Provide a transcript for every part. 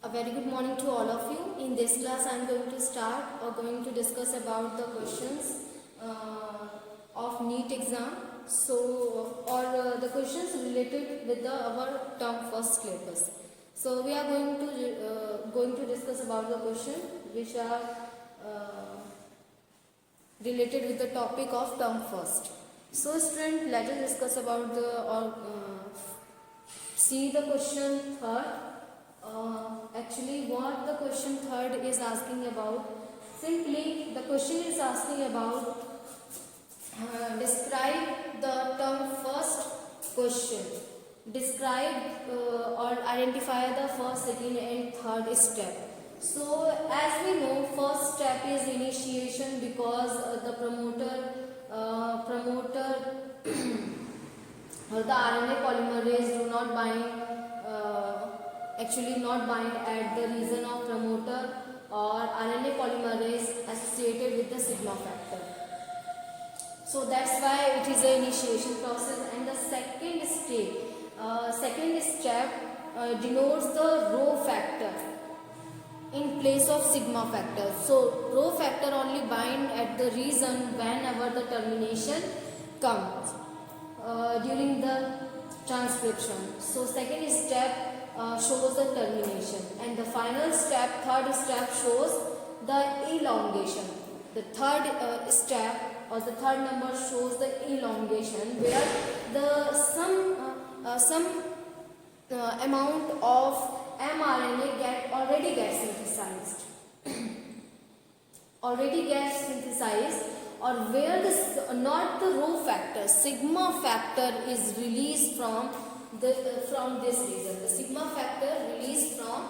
A very good morning to all of you. In this class, I am going to start or going to discuss about the questions of NEET exam. The questions related with our term first syllabus. So we are going to discuss about the question which are related with the topic of term first. So student, let us discuss about see the question third. Actually, what the question third is asking about, simply the question is asking about describe the term first question. Describe or identify the first, second and third step. So as we know, first step is initiation because the promoter or the RNA polymerase do not bind not bind at the region of promoter or RNA polymerase associated with the sigma factor. So that's why it is an initiation process. And the second step denotes the rho factor in place of sigma factor. So rho factor only bind at the region whenever the termination comes during the transcription. So second step shows the termination, and the final step, third step, shows the elongation. The third step or the third number shows the elongation, where the some amount of mRNA already gets synthesized, or where this not the rho factor, sigma factor is released from this region. The sigma factor released from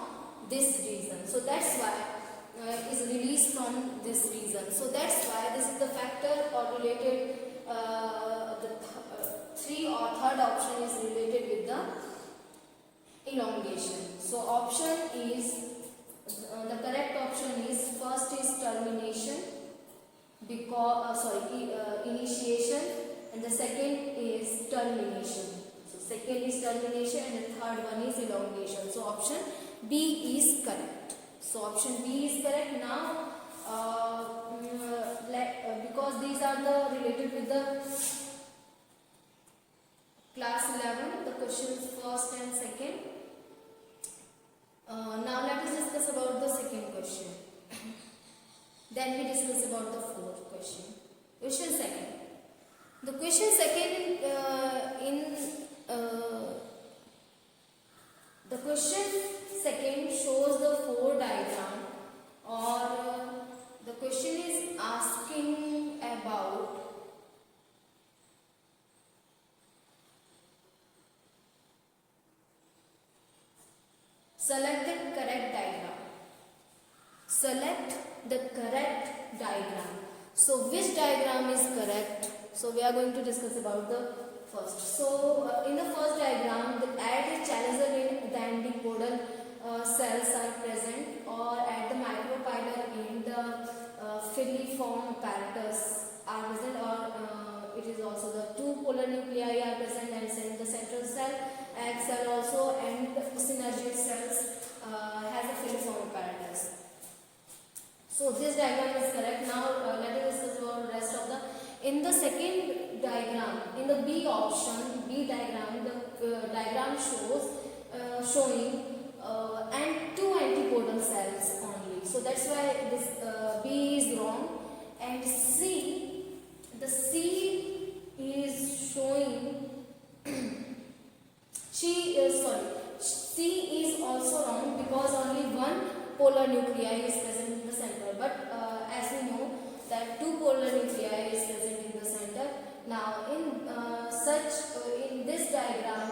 this region. So that's why is released from this region. So that's why this is the factor or related. Three or third option is related with the elongation. So option is the correct option is first is termination because initiation, and the second is termination. Second is termination and the third one is elongation. So option B is correct. So option B is correct. Now because these are the related with the class 11, the questions first and second. Now let us discuss about the second question. Then we discuss about the fourth question. Question second. The question second the question second shows the 4 diagram, or the question is asking about select the correct diagram. Select the correct diagram. So which diagram is correct? So we are going to discuss about the first. So in the first diagram, the at Challenger in the antipodal cells are present, or at the micropylar in the filiform apparatus are present, or it is also the 2 polar nuclei are present, and in the central cell, egg cell also, and the synergid cells has a filiform apparatus. So this diagram is correct. Now let us discuss about the rest of the. In the second diagram, in the B option, B diagram, the diagram shows showing and 2 antipodal cells only. So that's why this B is wrong. And C, the C is showing C is also wrong because only 1 polar nuclei is present in the center. But as we know that 2 polar nuclei is present in the center. Now in this diagram,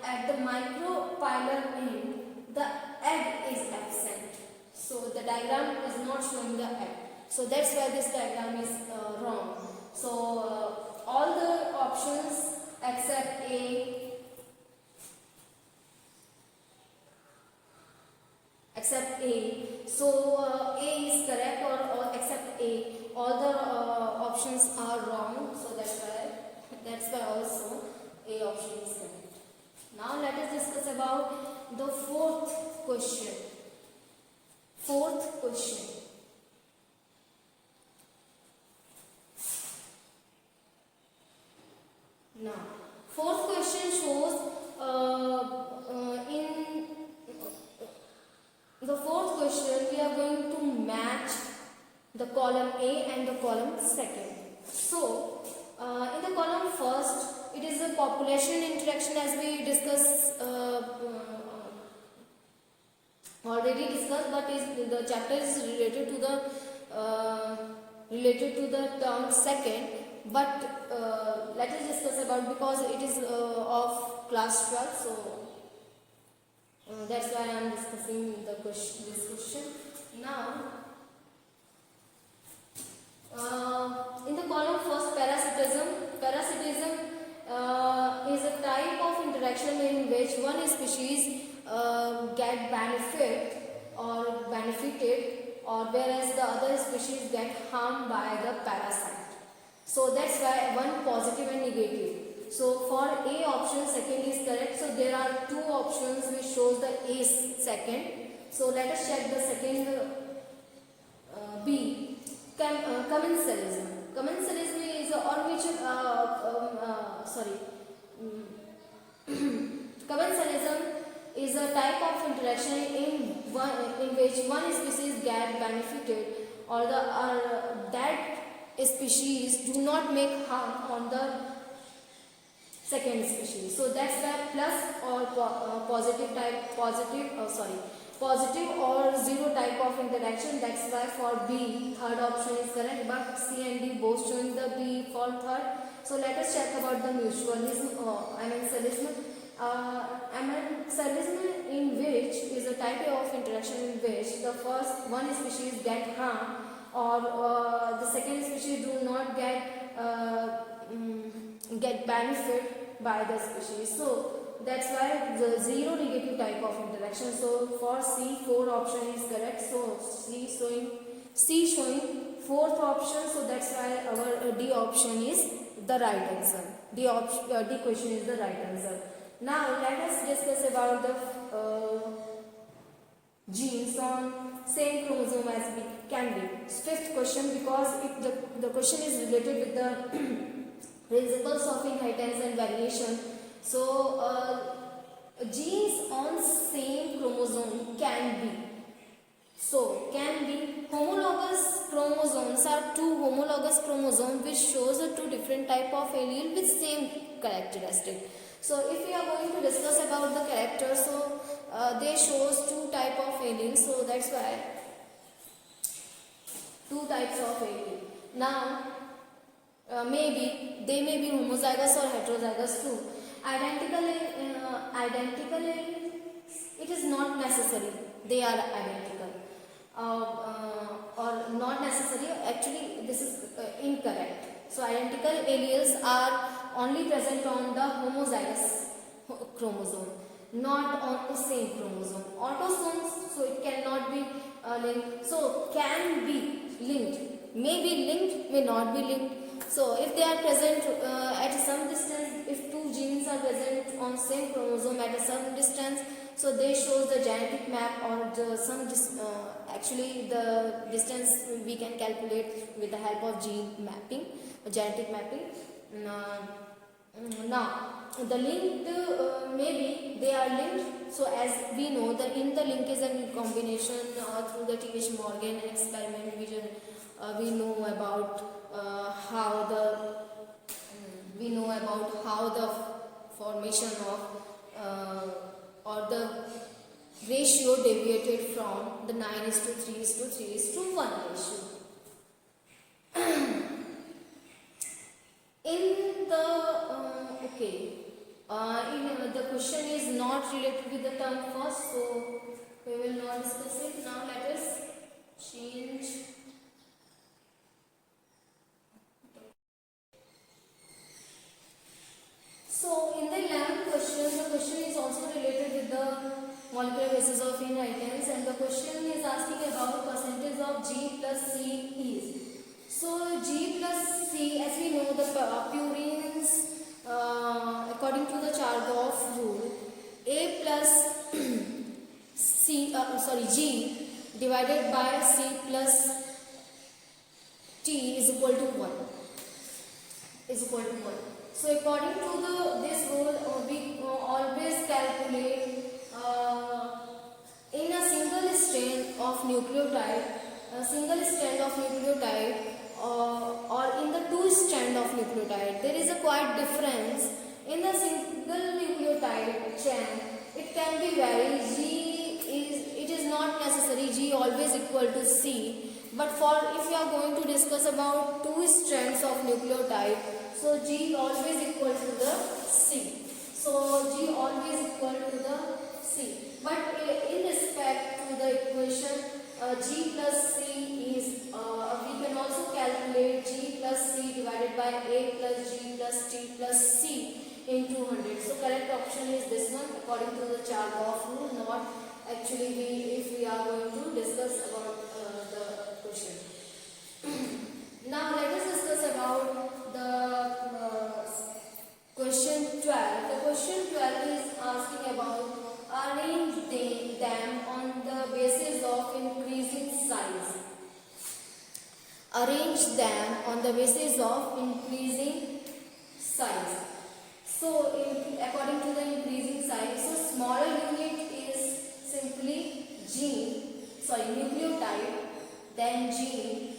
at the micropylar end, the egg is absent. So the diagram is not showing the egg. So that's why this diagram is wrong. So all the options except A, so A is correct, or except A, all the options are wrong. So that's why also A option is correct. Now let us discuss about the fourth question. Fourth question. Now, fourth question shows in the fourth question we are going to match the column A and the column second. So, in the column first, it is the population interaction as we discussed already discussed, but the chapter is related to the term second. But let us discuss about, because it is of class 12, so that's why I am discussing this question now. In the column first, parasitism. Parasitism is a type of interaction in which one species get benefited, or whereas the other species get harmed by the parasite. So that's why one positive and negative. So for A option, second is correct. So there are two options which shows the A second. So let us check the second B. Commensalism. Commensalism is commensalism is a type of interaction in which one species get benefited, or that species do not make harm on the second species. So that's why plus or positive or zero type of interaction. That's why for B, third option is correct, but C and D both showing the B for third. So let us check about the mutualism or commensalism. Commensalism in which is a type of interaction in which the first one species get harm, or the second species do not get benefit by the species. So that's why the zero negative type of interaction. So for C, 4 option is correct. So C showing fourth option. So that's why our D option is the right answer. D question is the right answer. Now let us discuss about the genes on same chromosome as can be. Fifth question, because the question is related with the principles of inheritance and variation. So genes on same chromosome can be. So can be homologous chromosomes are two homologous chromosomes which shows a two different type of allele with same characteristic. So if we are going to discuss about the characters, so they shows two type of alleles. So that's why two types of allele. Now maybe they may be homozygous or heterozygous too. Identically, it is not necessary they are identical, or not necessary. Actually, this is incorrect. So identical alleles are only present on the homozygous chromosome, not on the same chromosome. Autosomes, so it cannot be linked. So can be linked, may be linked, may not be linked. So if they are present at some distance, if two genes are present on same chromosome at a certain distance, so they shows the genetic map, or actually the distance we can calculate with the help of gene mapping, genetic mapping. Now the linked, maybe they are linked. So as we know that in the linkage and combination through the T.H. Morgan experiment, we know about how the formation of or the ratio deviated from the 9:3:3:1 ratio. In the the question is not related with the term first, so we will not discuss it. Now let us change. So in the 11th question, the question is also related with the molecular basis of inheritance, and the question is asking about percentage of G plus C is. So G plus C, as we know, the purines, according to the Chargaff rule, A plus C G divided by C plus T is equal to 1. So according to this rule, we always calculate in a single strand of nucleotide, or in the two strand of nucleotide, there is a quite difference. In the single nucleotide chain, it can be varied. It is not necessary G always equal to C, but if you are going to discuss about two strands of nucleotide, so G always equal to the C. But in respect to the equation G plus C is, we can also calculate G plus C divided by A plus G plus T plus C in 200. So correct option is this one according to the Chargaff rule, not actually if we are going to discuss about the question. Now let us discuss about the question 12. The question 12 is asking about arrange them on the basis of increasing size. Arrange them on the basis of increasing size. So according to the increasing size, so smaller unit is simply nucleotide, then gene,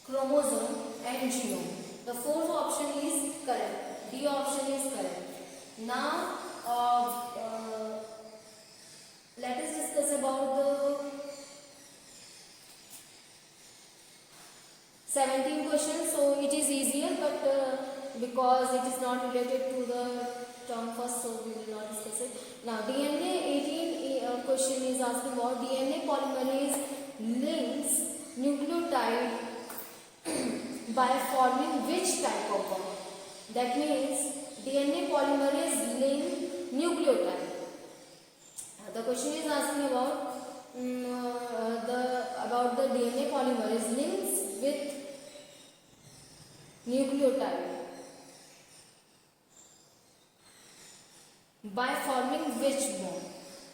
chromosome and genome. The fourth option is correct. D option is correct. Now let us discuss about the 17 question. So it is easier, but because it is not related to the term first, so we will not discuss it. Now DNA 18 question is asking about DNA polymerase links nucleotide by forming which type of bond? That means DNA polymerase link nucleotide. The question is asking about the DNA polymerase links with nucleotide by forming which bond?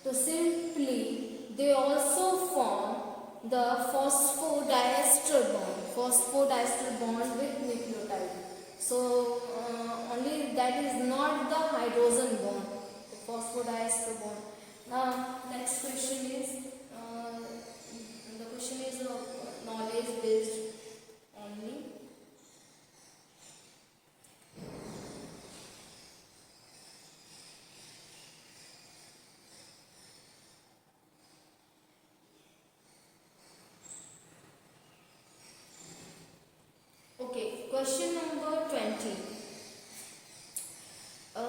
So simply they also form the phosphodiester bond with nucleotide. So only that is not the hydrogen bond, the phosphodiester bond. Now next question is the question is knowledge based only. Okay, question number 20.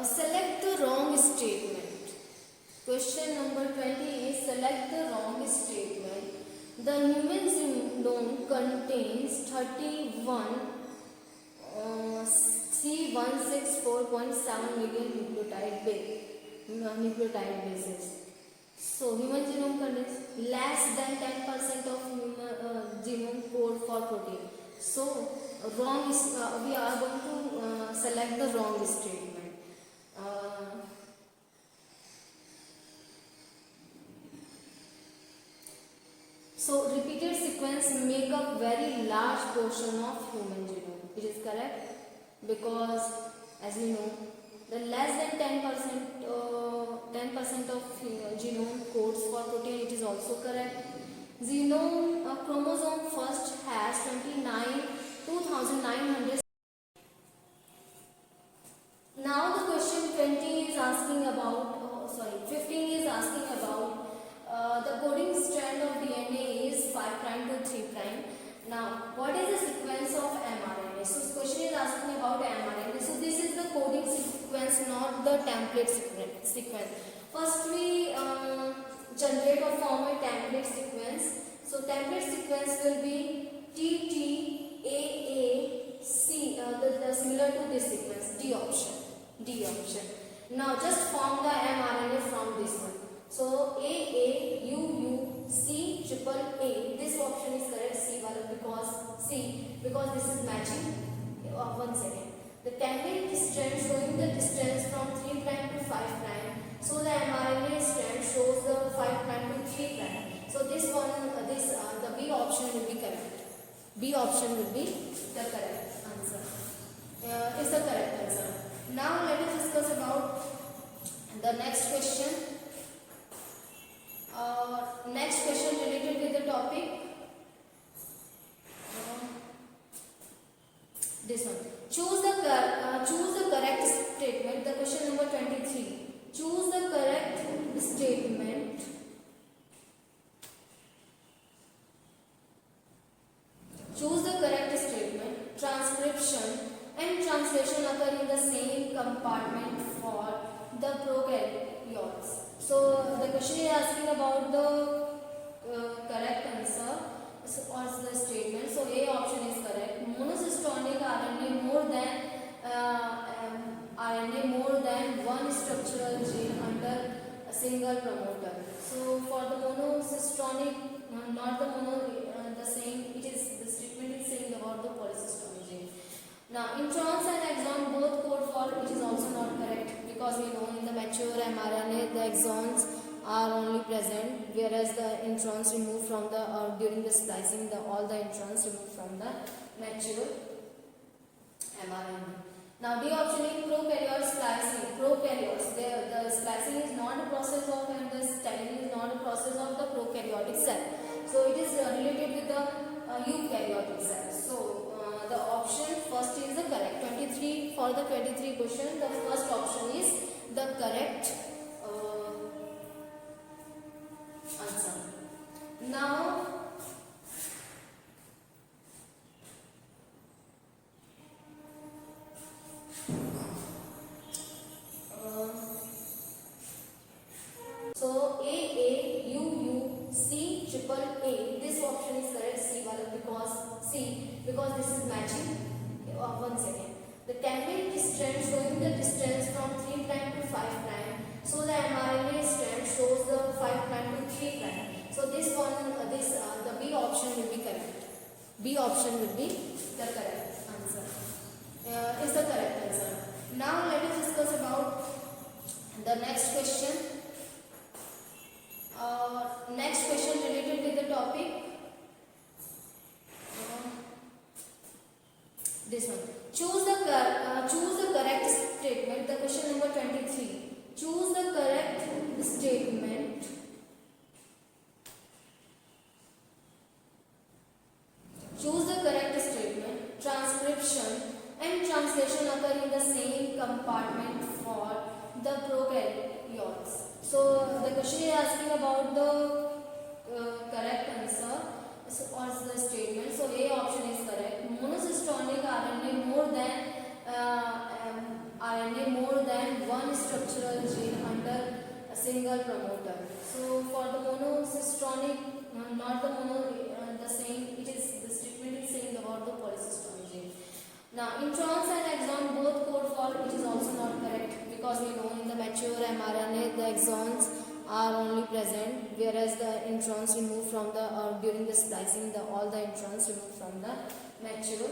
Select the wrong statement. Question number 20 is select the wrong statement. The human genome contains 31 C164.7 million nucleotide bases. So human genome contains less than 10% of human genome code for protein. So wrong is we are going to select the wrong statement. So repeated sequence make up very large portion of human genome. It is correct because as you know the less than 10% of genome codes for protein. It is also correct. Chromosome first has 2,900. Now the question 20 is asking about 15 is asking about the coding strand of DNA is 5' to 3'. Now what is the sequence of mRNA? So this question is asking about mRNA. So this is the coding sequence, not the template sequence. First we generate or form a template sequence. So template sequence will be TTAAC, similar to this sequence, D option. Now just form the mRNA from this one. So AAUUC triple A. This option is correct. Because this is matching. One second. The template strand showing the distance from 3 prime. So this one, the B option will be correct. B option will be the correct answer. Is the correct answer. Now let us discuss about the next question. Next question related with the topic. This one. Choose the correct statement. The question number 23. Choose the correct statement. Choose the correct statement. Transcription and translation occur in the same compartment for the prokaryotes. So the question is asking about the correct answer or the statement. So A option is correct. Monocystonic RNA more than one structural gene under a single promoter. So for the monocystonic, not the the same. It is the statement is saying about the polycystonic gene. Now introns and exons both code for. It is also not correct because we know in the mature mRNA the exons are only present, whereas the introns removed from the during the splicing, all the introns removed from the mature mRNA. Now D option is prokaryote splicing. Prokaryotes, the splicing is not a process of, and the styling is not a process of the prokaryotic cell. So it is related with the eukaryotic cell. So the option first is the correct. 23 for the 23 question, the first option is the correct answer. Now so A, U, U, C, triple A. This option is correct. Because this is matching. One second. The cambic strand showing the distance from 3 prime to 5 prime. So the mRNA strand shows the 5 prime to 3 prime. So this one, the B option will be correct. B option will be the correct answer. Is the correct answer. Now let us discuss about the next question. Next question related with the topic. This one. Choose the correct statement. The question number 23. Choose the correct statement. Choose the correct statement. Transcription and translation occur in the same compartment for the prokaryotes. So the question is asking about the correct answer or the statement. So A option is correct. Monocystonic RNA more than one structural gene under a single promoter. So for the monocystonic, not the the same. It is the statement is saying about the polycystonic gene. Now introns and exons both code for. It is also not correct because we know in the mature mRNA the exons are only present, whereas the introns removed from the during the splicing, all the introns removed from the mature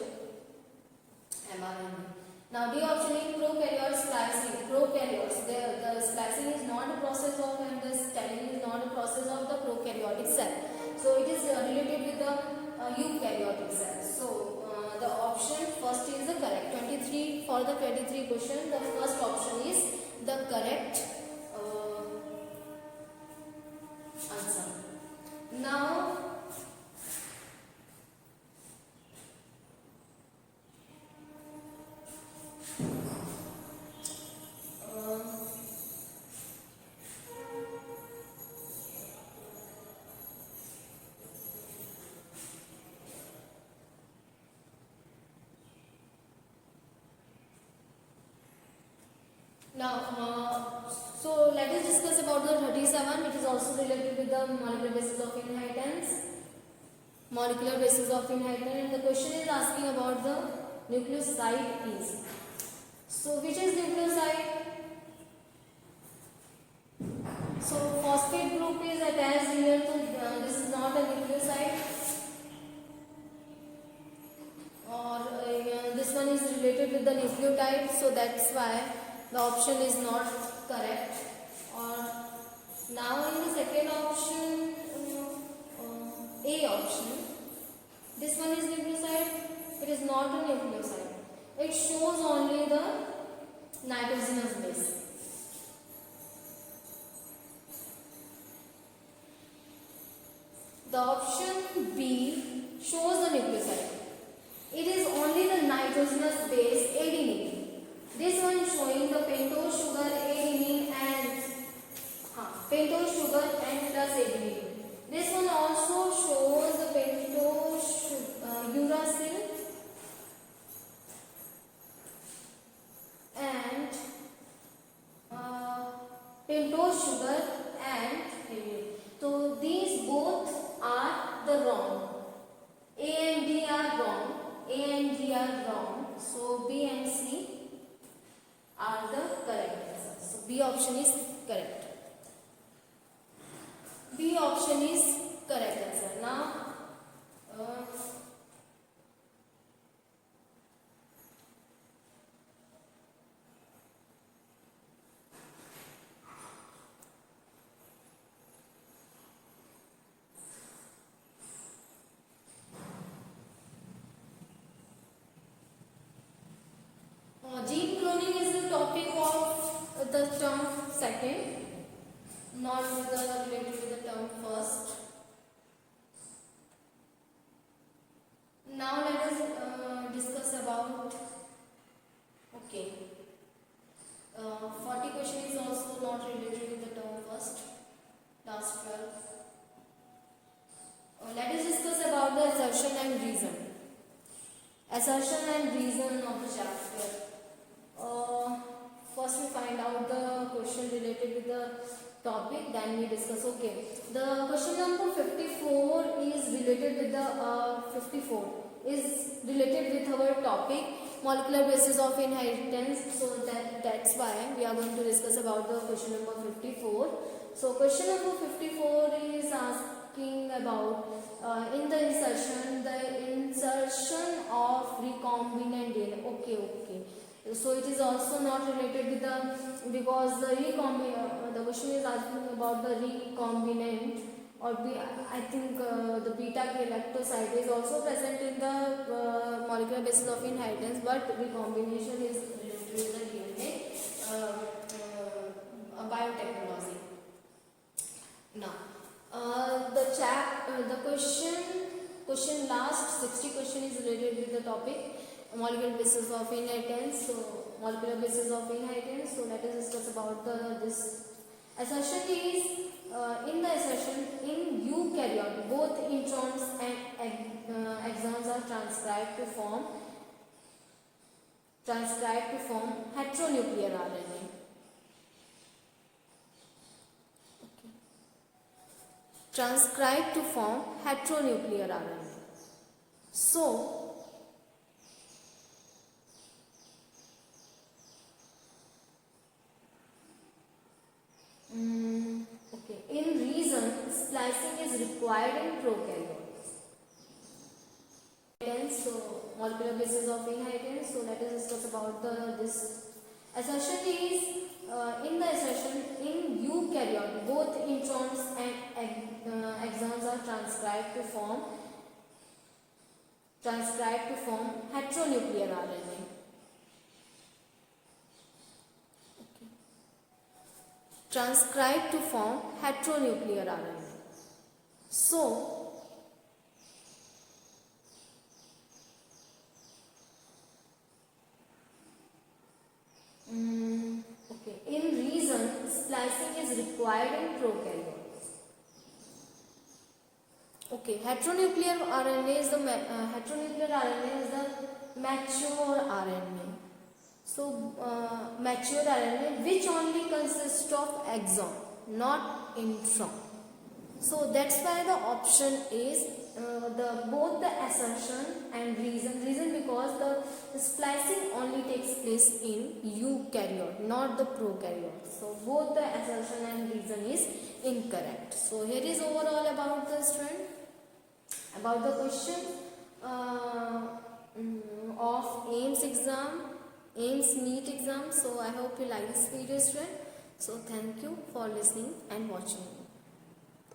mRNA. Now D option is prokaryote splicing. Prokaryotes, the splicing is not a process of, and the styling is not a process of the prokaryotic cell. So it is related with the eukaryotic cell. So the option first is the correct. 23 for the 23 question, the first option is the correct answer. Now so let us discuss about the 37. It is also related with the molecular basis of inheritance. Molecular basis of inheritance, and the question is asking about the nucleoside is. So which is nucleoside? So phosphate group is attached here to this is not a nucleoside, or this one is related with the nucleotide, so that's why the option is not correct. Or now in the second option A option. This one is nucleoside. It is not a nucleoside. It shows only the nitrogenous base. The option B shows the nucleoside. It is only the nitrogenous base adenine. This one showing the pentose sugar adenine and pentose sugar and plus adenine. This one also shows the pentose uracil and pentose sugar and adenine. So these both are the wrong. A and D are wrong. A and D are wrong. So B and C are the correct answers. So B option is correct. B option is correct answer. Now, gene cloning is the topic of the term second, not related to the term first. Now let us discuss about, okay, 40 question is also not related to the term first, last 12. Let us discuss about the assertion and reason. Assertion and reason of the chapter. First we find out the question related with the topic, then we discuss. Okay, the question number 54 is related with the 54 is related with our topic, molecular basis of inheritance. So that's why we are going to discuss about the question number 54. So question number 54 is asking about in the insertion of recombinant DNA. Okay. So it is also not related with the, because the the question is asking about the recombinant, or I think the beta-galactoside is also present in the molecular basis of inheritance, but recombination is related with the DNA biotechnology. Now, the question last 60 question is related with the topic molecular basis of inheritance. So molecular basis of inheritance. So let us discuss about this assertion is in the assertion in eukaryote both introns and exons are transcribed to form heteronuclear RNA. Okay. Transcribed to form heteronuclear RNA. So okay. In reason, splicing is required in prokaryotes. So, molecular basis of inheritance. So, let us discuss about this assertion is in the assertion in eukaryote both introns and exons are transcribed to form heteronuclear RNA. Transcribed to form heteronuclear RNA. So, okay. In reason, splicing is required in prokaryotes. Okay, heteronuclear RNA is the mature RNA. So, mature RNA which only consists of exon, not intron. So, that's why the option is both the assertion and reason because the splicing only takes place in eukaryote, not the prokaryote. So, both the assertion and reason is incorrect. So, here is overall about the student, about the question of AIIMS exam. AIIMS NEET exam. So I hope you like this video, student. So thank you for listening and watching.